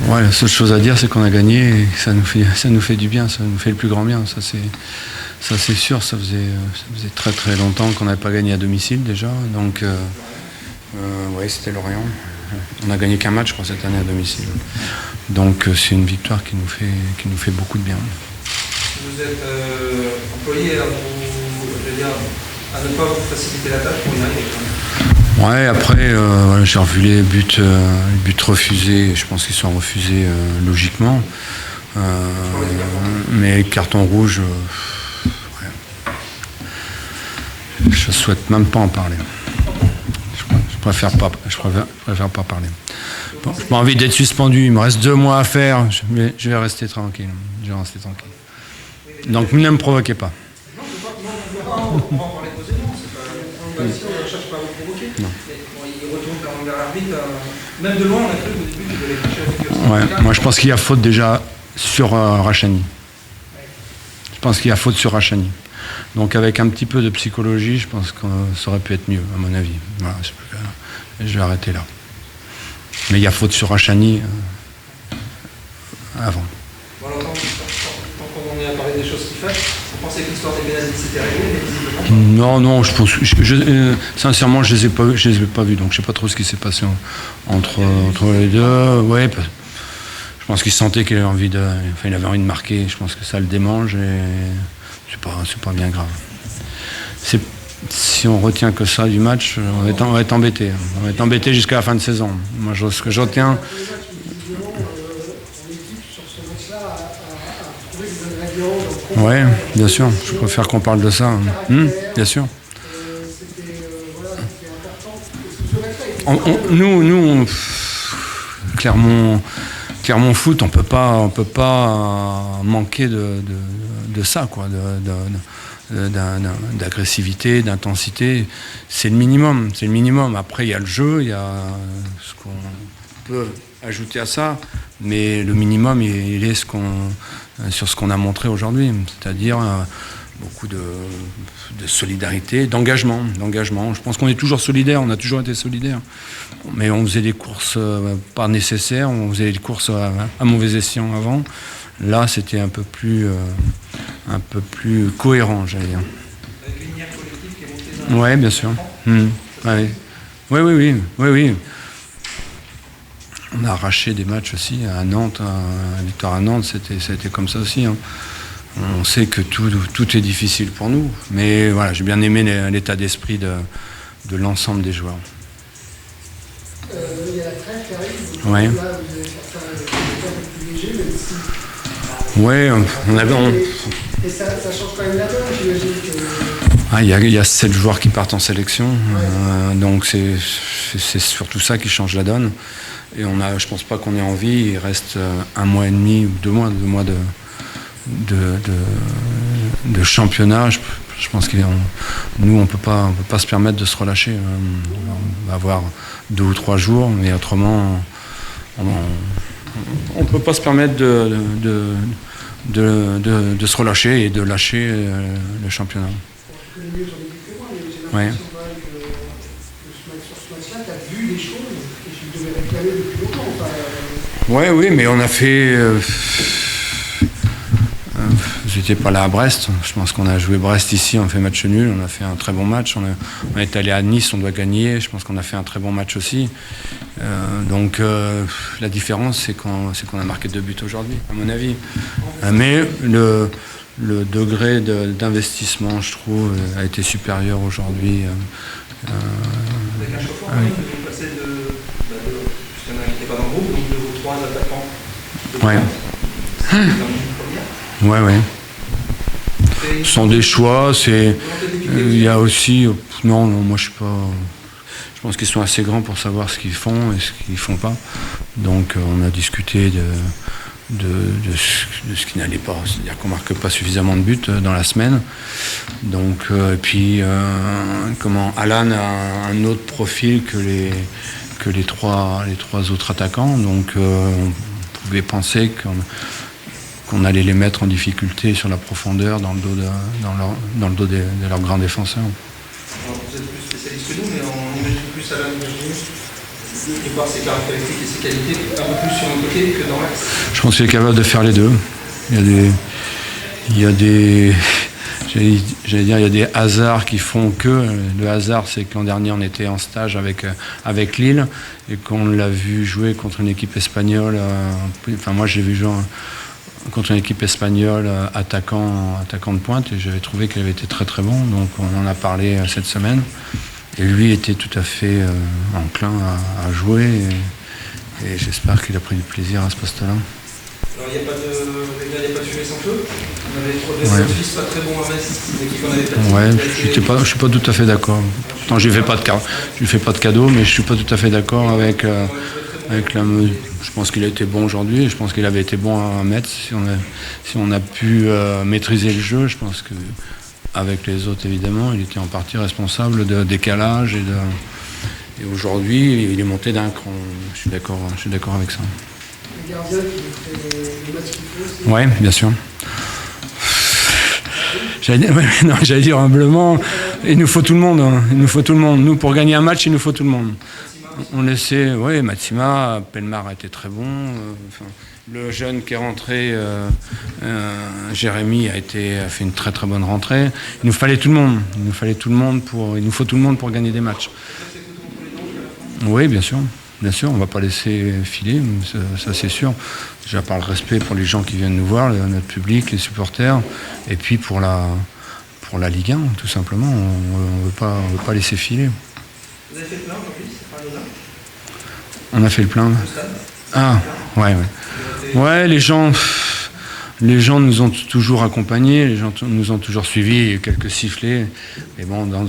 Ouais, la seule chose à dire, c'est qu'on a gagné et que ça nous fait du bien, ça nous fait le plus grand bien. Ça c'est sûr. Ça faisait très très longtemps qu'on n'avait pas gagné à domicile déjà. Donc, ouais, c'était Lorient. On a gagné qu'un match, je crois, cette année à domicile. Donc, c'est une victoire qui nous fait beaucoup de bien. Vous êtes employé à ne pas vous faciliter la tâche pour y arriver. Ouais, après, voilà, j'ai revu les buts refusés. Je pense qu'ils sont refusés logiquement. Mais carton rouge, ouais. Je souhaite même pas en parler. Je préfère pas parler. Bon, j'ai pas envie d'être suspendu. Il me reste 2 mois à faire. Je vais rester tranquille. Donc ne me provoquez pas. On va en parler posément. On ne cherche pas à vous provoquer. Non. Il retourne quand même vers l'arbitre. Même de loin, on a cru au début qu'il devait toucher avec moi je pense qu'il y a faute déjà sur Rachani. Je pense qu'il y a faute sur Rachani. Donc avec un petit peu de psychologie, je pense que ça aurait pu être mieux, à mon avis. Voilà, je vais arrêter là. Mais il y a faute sur Rachani avant. Bon, alors, tant qu'on est à parler des choses qu'il fait, vous pensez que l'histoire des pénalités s'était réglée, mais visiblement... Non, je pense. Sincèrement, je les ai pas vus, donc je sais pas trop ce qui s'est passé entre les deux. Ouais, je pense qu'il sentait qu'il avait envie il avait envie de marquer. Je pense que ça le démange et c'est pas bien grave. Si on retient que ça du match, on va être embêté. On va être embêté jusqu'à la fin de saison. Moi, ce que je retiens. Oui, bien sûr. Je préfère qu'on parle de ça. Bien sûr. Nous, Clermont Foot, on peut pas manquer de ça, quoi, d'agressivité, d'intensité. C'est le minimum. Après, il y a le jeu, il y a ce qu'on peut ajouter à ça, mais le minimum, il est sur ce qu'on a montré aujourd'hui, c'est-à-dire beaucoup de solidarité, d'engagement. Je pense qu'on est toujours solidaires, on a toujours été solidaires, mais on faisait des courses pas nécessaires, on faisait des courses à mauvais escient avant. Là, c'était un peu plus cohérent, j'allais dire. Avec une lumière collective qui est montée dans Oui, bien sûr. Oui. On a arraché des matchs aussi à Nantes, la victoire à Nantes, ça a été comme ça aussi. Hein. On sait que tout est difficile pour nous, mais voilà, j'ai bien aimé l'état d'esprit de l'ensemble des joueurs. Il y a la trêve qui arrive. Oui. Là, vous allez faire ça un peu plus léger, même si... Oui, on avait... Et ça change quand même la donne, j'imagine que... Il y a 7 joueurs qui partent en sélection, donc c'est surtout ça qui change la donne. Et je pense pas qu'on ait envie, il reste 1 mois et demi ou 2 mois de championnat. Je pense que nous, on peut pas se permettre de se relâcher. On va avoir 2 ou 3 jours, mais autrement, on peut pas se permettre de se relâcher et de lâcher le championnat. Ouais. Sur ce match-là, tu as vu des choses que tu devais réclamer depuis longtemps. Oui, mais on a fait... J'étais pas là à Brest. Je pense qu'on a joué Brest ici, on fait match nul. On a fait un très bon match. On est allé à Nice, on doit gagner. Je pense qu'on a fait un très bon match aussi. Donc la différence, c'est qu'on a marqué 2 buts aujourd'hui, à mon avis. Mais le degré d'investissement, je trouve, a été supérieur aujourd'hui. Avec un chauffeur, vous passez puisqu'il y en a qui n'étaient pas dans le groupe, donc de vos 3 attaquants. Ouais. Ce sont des choix, il y a aussi... Non, moi je suis pas... Je pense qu'ils sont assez grands pour savoir ce qu'ils font et ce qu'ils font pas. Donc on a discuté de ce qui n'allait pas, c'est-à-dire qu'on marque pas suffisamment de buts dans la semaine. Donc et puis Alan a un autre profil que les trois autres attaquants. Donc on pouvait penser qu'on allait les mettre en difficulté sur la profondeur dans le dos de leurs grands défenseurs. Alors, vous êtes plus spécialiste que nous, mais on imagine plus Alan de par ses caractéristiques et ses qualités, un peu plus sur un côté que dans l'axe? Je pense qu'il est capable de faire les deux. Il y a des j'allais dire, il y a des hasards qui font que. Le hasard, c'est que l'an dernier, on était en stage avec Lille et qu'on l'a vu jouer contre une équipe espagnole. Enfin, moi, j'ai vu jouer contre une équipe espagnole attaquant de pointe et j'avais trouvé qu'il avait été très très bon. Donc, on en a parlé cette semaine. Et lui était tout à fait enclin à jouer et j'espère qu'il a pris du plaisir à ce poste-là. Alors, il n'y a pas de fumée sans feu. On avait trouvé des Suisses pas très bons à Metz, des équipes qu'on avait pas. Je ne suis pas tout à fait d'accord. Pourtant, je ne lui fais pas de cadeau, mais je ne suis pas tout à fait d'accord avec la mesure. Je pense qu'il a été bon aujourd'hui et je pense qu'il avait été bon à Metz. Si on a pu maîtriser le jeu, je pense qu'avec les autres, évidemment, il était en partie responsable de décalage et aujourd'hui, il est monté d'un cran. Je suis d'accord avec ça. Les gardiens qui fait le match qu'il faut. Oui, bien sûr. J'allais dire humblement, il nous faut tout le monde. Il nous faut tout le monde. Nous, pour gagner un match, il nous faut tout le monde. On laissait, oui, Matsima, Pellemar a été très bon. Le jeune qui est rentré, Jérémy, a fait une très très bonne rentrée. Il nous fallait tout le monde. Il nous faut tout le monde pour gagner des matchs. Oui, bien sûr. Bien sûr, on ne va pas laisser filer, ça c'est sûr. Déjà par le respect pour les gens qui viennent nous voir, notre public, les supporters, et puis pour la Ligue 1, tout simplement. On ne veut pas laisser filer. Vous avez fait le plein aujourd'hui, c'est pas anodin? On a fait le plein. Ah, ouais. Ouais, les gens nous ont toujours accompagnés, les gens nous ont toujours suivis, il y a eu quelques sifflets. Mais bon, dans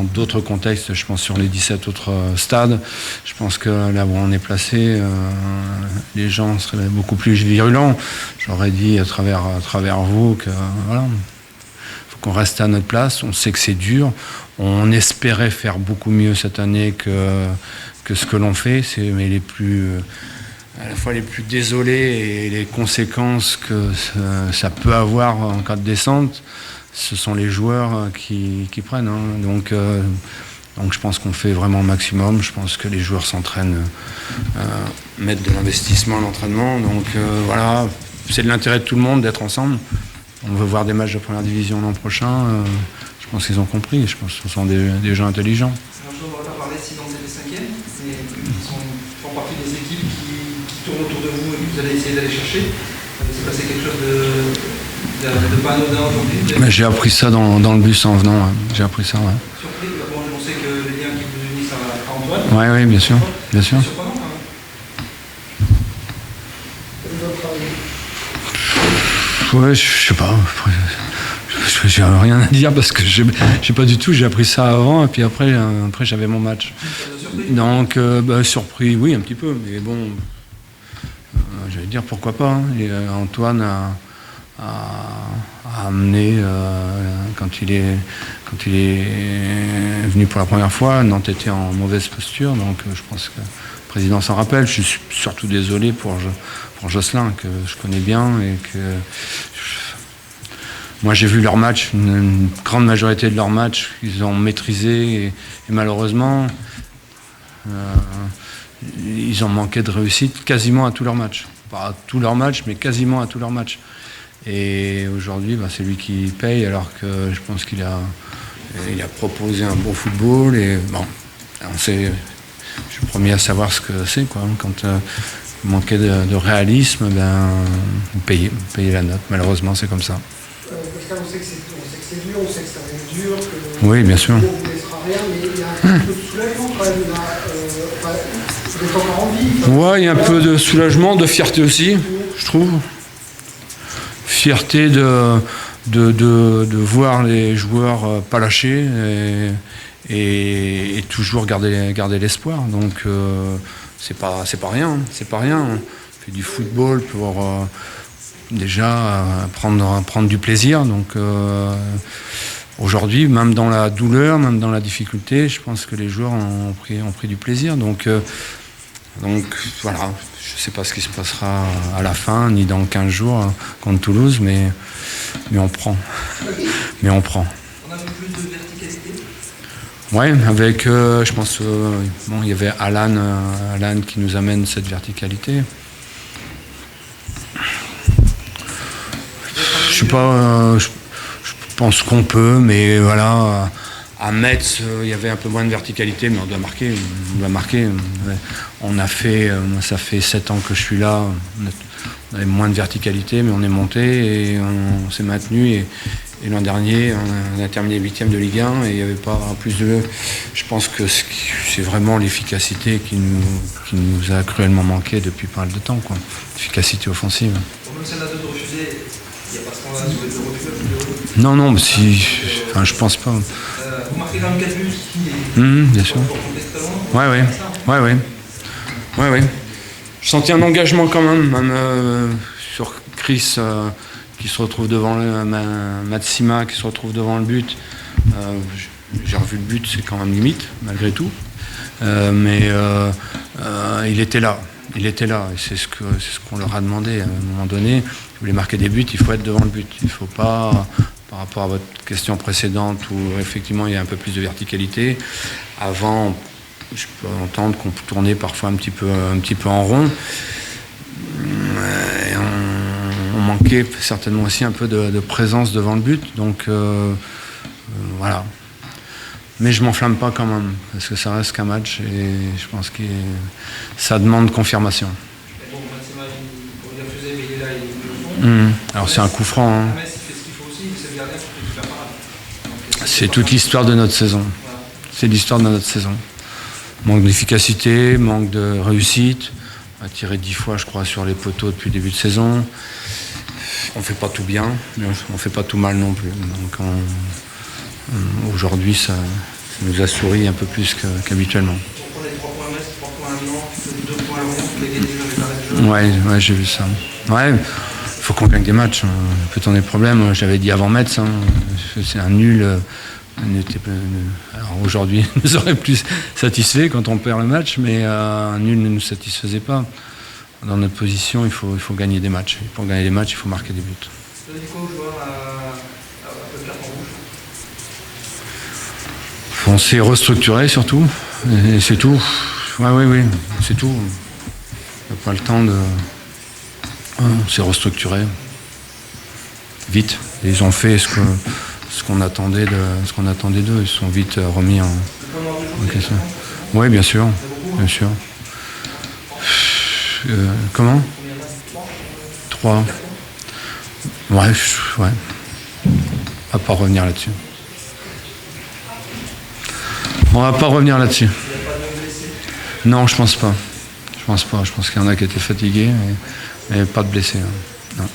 d'autres contextes, je pense sur les 17 autres stades, je pense que là où on est placé, les gens seraient beaucoup plus virulents. J'aurais dit à travers vous que voilà, faut qu'on reste à notre place. On sait que c'est dur. On espérait faire beaucoup mieux cette année que ce que l'on fait. Mais à la fois les plus désolés et les conséquences que ça peut avoir en cas de descente, ce sont les joueurs qui prennent. Hein. Donc je pense qu'on fait vraiment au maximum. Je pense que les joueurs s'entraînent, mettent de l'investissement à l'entraînement. Donc voilà, c'est de l'intérêt de tout le monde d'être ensemble. On veut voir des matchs de première division l'an prochain. Je pense qu'ils ont compris. Je pense que ce sont des gens intelligents. Alors, je ne voudrais pas parler si dans les cinquièmes, mais ils font partie des équipes qui tournent autour de vous et que vous allez essayer d'aller chercher. C'est passé quelque chose de pas anodin aujourd'hui? Mais j'ai appris ça dans le bus en venant. Ouais. J'ai appris ça, ouais. Surpris? D'abord, on sait que les liens qui vous unissent à Antoine. Oui, bien sûr. Bien sûr. C'est surprenant, quand même. Ouais, je sais pas. J'ai rien à dire parce que j'ai pas du tout. J'ai appris ça avant et puis après j'avais mon match. Donc surpris, oui, un petit peu. Mais bon, j'allais dire pourquoi pas. Hein. Et, Antoine a amené quand il est venu pour la première fois. Nantes était en mauvaise posture, donc je pense que le président s'en rappelle. Je suis surtout désolé pour Jocelyn que je connais bien et que. Moi, j'ai vu leur match, une grande majorité de leurs matchs, ils ont maîtrisé et malheureusement, ils ont manqué de réussite quasiment à tous leurs matchs. Pas à tous leurs matchs, mais quasiment à tous leurs matchs. Et aujourd'hui, c'est lui qui paye, alors que je pense qu'il a proposé un bon football. Et bon, je suis le premier à savoir ce que c'est, quoi. Quand vous manquez de réalisme, payer la note. Malheureusement, c'est comme ça. Pascal, on sait que c'est dur, on sait que ça va être dur, que oui, bien sûr. On ne vous laissera rien, mais il y a un petit peu de soulagement quand même. Vous êtes encore en vie. Ouais, il y a un peu de soulagement, de fierté aussi, je trouve. Fierté de voir les joueurs pas lâcher et toujours garder l'espoir. Donc c'est pas rien, c'est pas rien. On fait du football pour déjà prendre du plaisir. Donc aujourd'hui, même dans la douleur, même dans la difficulté, je pense que les joueurs ont pris du plaisir. Donc voilà, je ne sais pas ce qui se passera à la fin, ni dans 15 jours contre Toulouse, mais on prend. Mais on prend. On a un peu plus de verticalité? Ouais, avec, je pense, bon, il y avait Alan qui nous amène cette verticalité. Je sais pas, je pense qu'on peut, mais voilà, à Metz, il y avait un peu moins de verticalité, mais on doit marquer. On a fait, moi ça fait 7 ans que je suis là, on avait moins de verticalité, mais on est monté et on s'est maintenu. Et l'an dernier, on a terminé 8e de Ligue 1 et il n'y avait pas plus de... Je pense que c'est vraiment l'efficacité qui nous a cruellement manqué depuis pas mal de temps, quoi. L'efficacité offensive. Pour même si on a deux refusés, il n'y a pas ce temps-là, si vous êtes le refus. Non, mais si... Enfin, je pense pas. Vous marquez quand même 4 buts, bien sûr. Ouais. Je sentais un engagement quand même sur Chris... qui se retrouve devant Matsima, qui se retrouve devant le but. J'ai revu le but, c'est quand même limite, malgré tout. Mais il était là. Et c'est ce qu'on leur a demandé à un moment donné. Si vous voulez marquer des buts, il faut être devant le but. Il ne faut pas, par rapport à votre question précédente, où effectivement il y a un peu plus de verticalité. Avant, je peux entendre qu'on tournait parfois un petit peu en rond. On manquait certainement aussi un peu de présence devant le but, donc voilà. Mais je m'enflamme pas quand même, parce que ça reste qu'un match et je pense que ça demande confirmation. Bon, Matsima, il a refusé, mais il est là, il le fond. Alors c'est un coup franc. Hein. Metz, il fait ce qu'il faut aussi, mais c'est le gardien qui fait super parade. C'est toute l'histoire de notre saison. Voilà. C'est l'histoire de notre saison. Manque d'efficacité, manque de réussite. On a tiré 10 fois, je crois, sur les poteaux depuis le début de saison. On fait pas tout bien, mais on fait pas tout mal non plus. Donc aujourd'hui, ça nous a souri un peu plus qu'habituellement. On prend les 3 points à Metz, 3 points à Milan, 2 points à Lyon, vous avez gagné avec l'arrêt de jeu. Ouais, j'ai vu ça. Ouais, faut qu'on gagne des matchs. Peut-être on ait des problèmes. J'avais dit avant Metz, c'est un nul. Alors aujourd'hui, nous aurait plus satisfait quand on perd le match, mais un nul ne nous satisfaisait pas. Dans notre position, il faut gagner des matchs. Et pour gagner des matchs, il faut marquer des buts. Vous avez dit quoi aux joueurs à peu carton rouge? On s'est restructuré surtout, et c'est tout. Oui, c'est tout. On n'a pas le temps de... On s'est restructuré. Vite. Et ils ont fait ce qu'on attendait d'eux. Ils se sont vite remis en question. Oui, bien sûr. Comment 3. Ouais. On va pas revenir là-dessus. Non, je pense pas. Je pense qu'il y en a qui étaient fatigués, mais pas de blessés. Non.